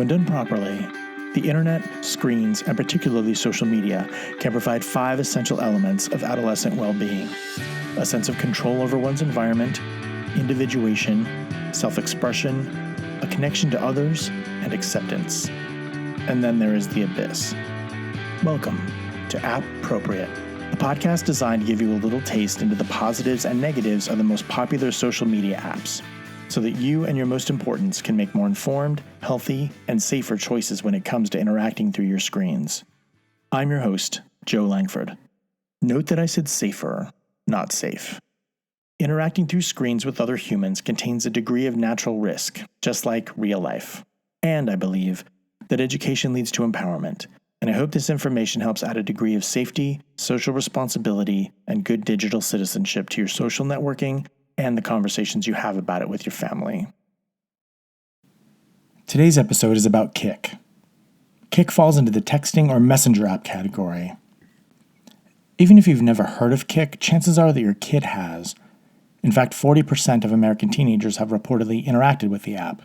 When done properly, the internet, screens, and particularly social media can provide 5 essential elements of adolescent well-being: a sense of control over one's environment, individuation, self-expression, a connection to others, and acceptance. And then there is the abyss. Welcome to App-Propriate, a podcast designed to give you a little taste into the positives and negatives of the most popular social media apps, so that you and your most importants can make more informed, healthy, and safer choices when it comes to interacting through your screens. I'm your host, Joe Langford. Note that I said safer, not safe. Interacting through screens with other humans contains a degree of natural risk, just like real life. And I believe that education leads to empowerment, and I hope this information helps add a degree of safety, social responsibility, and good digital citizenship to your social networking and the conversations you have about it with your family. Today's episode is about KIK. KIK falls into the texting or messenger app category. Even if you've never heard of KIK, chances are that your kid has. In fact, 40% of American teenagers have reportedly interacted with the app.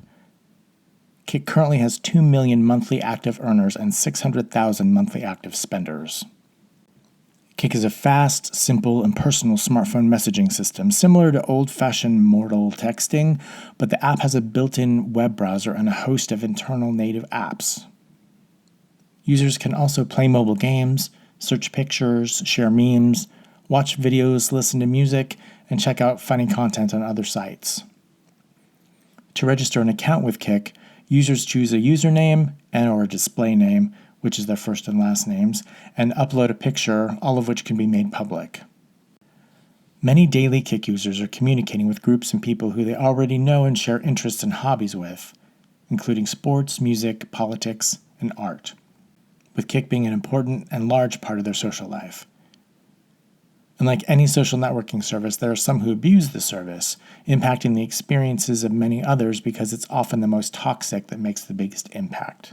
KIK currently has 2 million monthly active earners and 600,000 monthly active spenders. KIK is a fast, simple, and personal smartphone messaging system, similar to old-fashioned mortal texting, but the app has a built-in web browser and a host of internal native apps. Users can also play mobile games, search pictures, share memes, watch videos, listen to music, and check out funny content on other sites. To register an account with KIK, users choose a username and/or a display name, which is their first and last names, and upload a picture, all of which can be made public. Many daily KIK users are communicating with groups and people who they already know and share interests and hobbies with, including sports, music, politics, and art, with KIK being an important and large part of their social life. Unlike any social networking service, there are some who abuse the service, impacting the experiences of many others because it's often the most toxic that makes the biggest impact.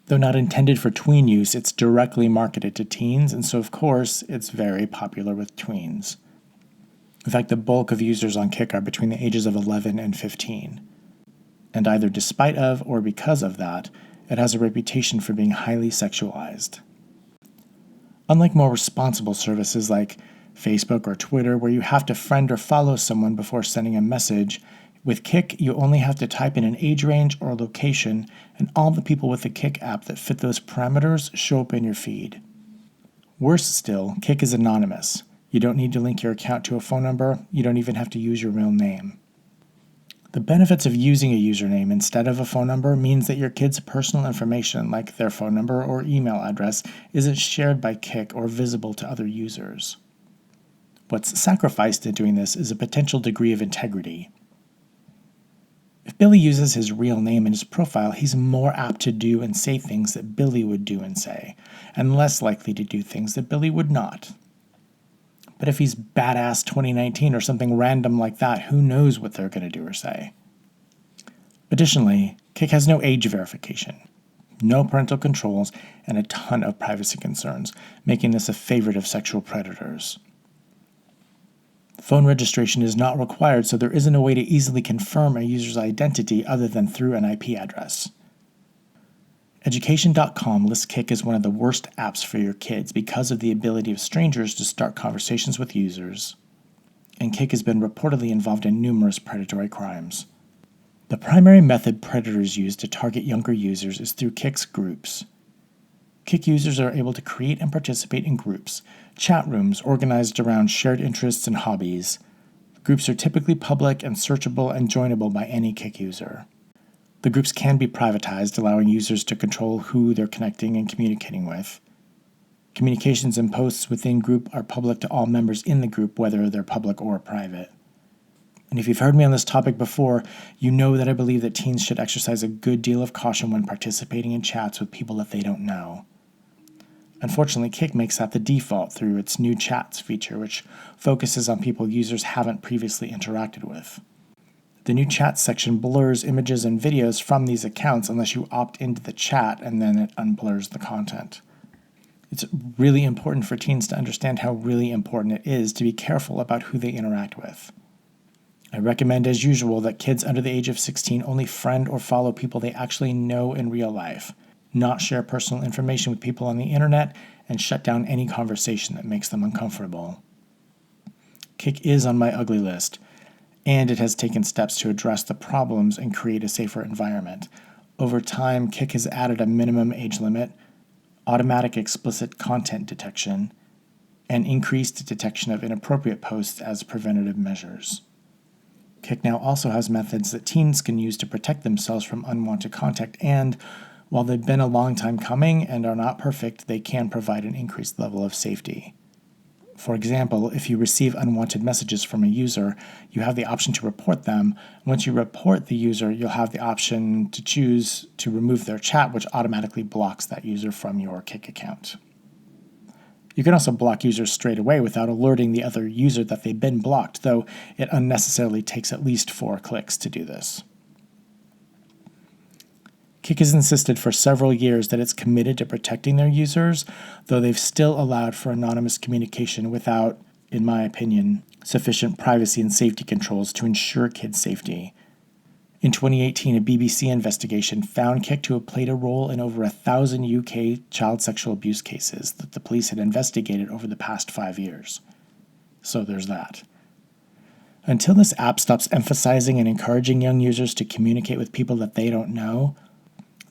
Though not intended for tween use, it's directly marketed to teens, and so of course, it's very popular with tweens. In fact, the bulk of users on KIK are between the ages of 11 and 15. And either despite of or because of that, it has a reputation for being highly sexualized. Unlike more responsible services like Facebook or Twitter, where you have to friend or follow someone before sending a message, with KIK, you only have to type in an age range or location, and all the people with the KIK app that fit those parameters show up in your feed. Worse still, KIK is anonymous. You don't need to link your account to a phone number. You don't even have to use your real name. The benefits of using a username instead of a phone number means that your kid's personal information, like their phone number or email address, isn't shared by KIK or visible to other users. What's sacrificed in doing this is a potential degree of integrity. If Billy uses his real name in his profile, he's more apt to do and say things that Billy would do and say, and less likely to do things that Billy would not. But if he's badass 2019 or something random like that, who knows what they're going to do or say? Additionally, KIK has no age verification, no parental controls, and a ton of privacy concerns, making this a favorite of sexual predators. Phone registration is not required, so there isn't a way to easily confirm a user's identity other than through an IP address. Education.com lists KIK as one of the worst apps for your kids because of the ability of strangers to start conversations with users, and KIK has been reportedly involved in numerous predatory crimes. The primary method predators use to target younger users is through KIK's groups. KIK users are able to create and participate in groups, chat rooms organized around shared interests and hobbies. Groups are typically public and searchable and joinable by any KIK user. The groups can be privatized, allowing users to control who they're connecting and communicating with. Communications and posts within group are public to all members in the group, whether they're public or private. And if you've heard me on this topic before, you know that I believe that teens should exercise a good deal of caution when participating in chats with people that they don't know. Unfortunately, KIK makes that the default through its new chats feature, which focuses on people users haven't previously interacted with. The new chat section blurs images and videos from these accounts unless you opt into the chat, and then it unblurs the content. It's really important for teens to understand how really important it is to be careful about who they interact with. I recommend, as usual, that kids under the age of 16 only friend or follow people they actually know in real life, not share personal information with people on the internet, and shut down any conversation that makes them uncomfortable. KIK is on my ugly list, and it has taken steps to address the problems and create a safer environment. Over time, KIK has added a minimum age limit, automatic explicit content detection, and increased detection of inappropriate posts as preventative measures. KIK now also has methods that teens can use to protect themselves from unwanted contact, and while they've been a long time coming and are not perfect, they can provide an increased level of safety. For example, if you receive unwanted messages from a user, you have the option to report them. Once you report the user, you'll have the option to choose to remove their chat, which automatically blocks that user from your KIK account. You can also block users straight away without alerting the other user that they've been blocked, though it unnecessarily takes at least 4 clicks to do this. KIK has insisted for several years that it's committed to protecting their users, though they've still allowed for anonymous communication without, in my opinion, sufficient privacy and safety controls to ensure kids' safety. In 2018, a BBC investigation found KIK to have played a role in over 1,000 UK child sexual abuse cases that the police had investigated over the past 5 years. So there's that. Until this app stops emphasizing and encouraging young users to communicate with people that they don't know,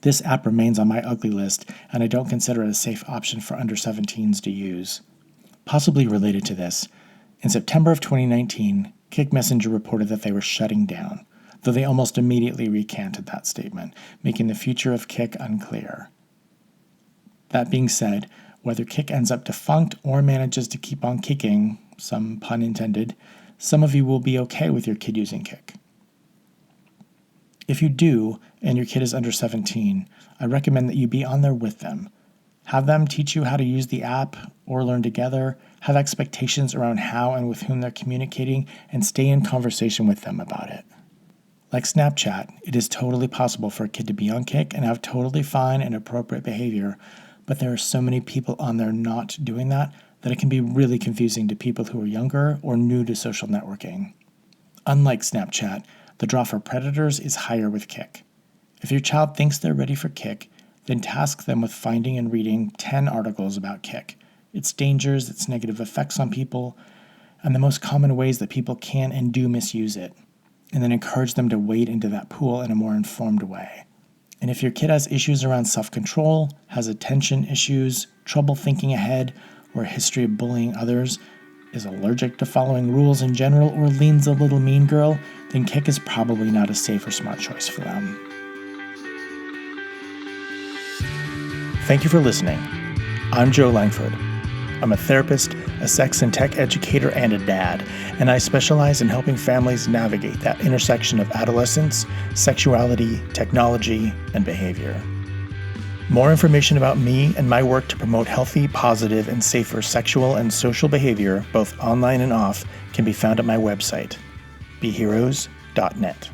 this app remains on my ugly list, and I don't consider it a safe option for under 17s to use. Possibly related to this, in September of 2019, KIK Messenger reported that they were shutting down, though they almost immediately recanted that statement, making the future of KIK unclear. That being said, whether KIK ends up defunct or manages to keep on kicking, some pun intended, some of you will be okay with your kid using KIK. If you do, and your kid is under 17, I recommend that you be on there with them. Have them teach you how to use the app or learn together, have expectations around how and with whom they're communicating, and stay in conversation with them about it. Like Snapchat, it is totally possible for a kid to be on KIK and have totally fine and appropriate behavior, but there are so many people on there not doing that it can be really confusing to people who are younger or new to social networking. Unlike Snapchat, the draw for predators is higher with KIK. If your child thinks they're ready for KIK, then task them with finding and reading 10 articles about KIK, its dangers, its negative effects on people, and the most common ways that people can and do misuse it, and then encourage them to wade into that pool in a more informed way. And if your kid has issues around self-control, has attention issues, trouble thinking ahead, or a history of bullying others, is allergic to following rules in general, or leans a little mean girl, then KIK is probably not a safe or smart choice for them. Thank you for listening. I'm Joe Langford. I'm a therapist, a sex and tech educator, and a dad, and I specialize in helping families navigate that intersection of adolescence, sexuality, technology, and behavior. More information about me and my work to promote healthy, positive, and safer sexual and social behavior, both online and off, can be found at my website, beheroes.net.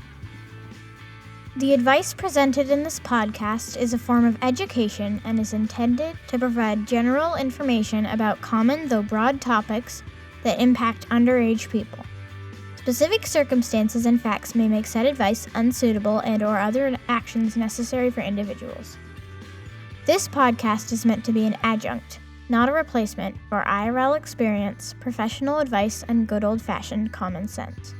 The advice presented in this podcast is a form of education and is intended to provide general information about common though broad topics that impact underage people. Specific circumstances and facts may make said advice unsuitable and/or other actions necessary for individuals. This podcast is meant to be an adjunct, not a replacement, for IRL experience, professional advice, and good old-fashioned common sense.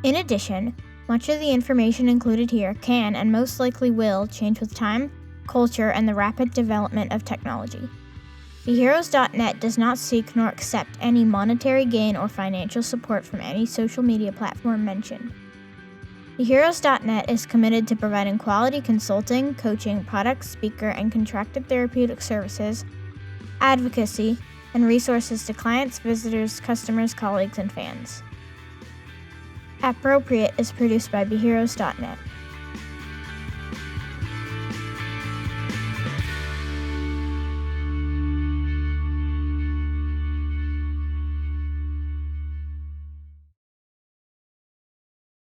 In addition, much of the information included here can and most likely will change with time, culture, and the rapid development of technology. BeHeroes.net does not seek nor accept any monetary gain or financial support from any social media platform mentioned. BeHeroes.net is committed to providing quality consulting, coaching, product, speaker, and contracted therapeutic services, advocacy, and resources to clients, visitors, customers, colleagues, and fans. Appropriate is produced by BeHeroes.net.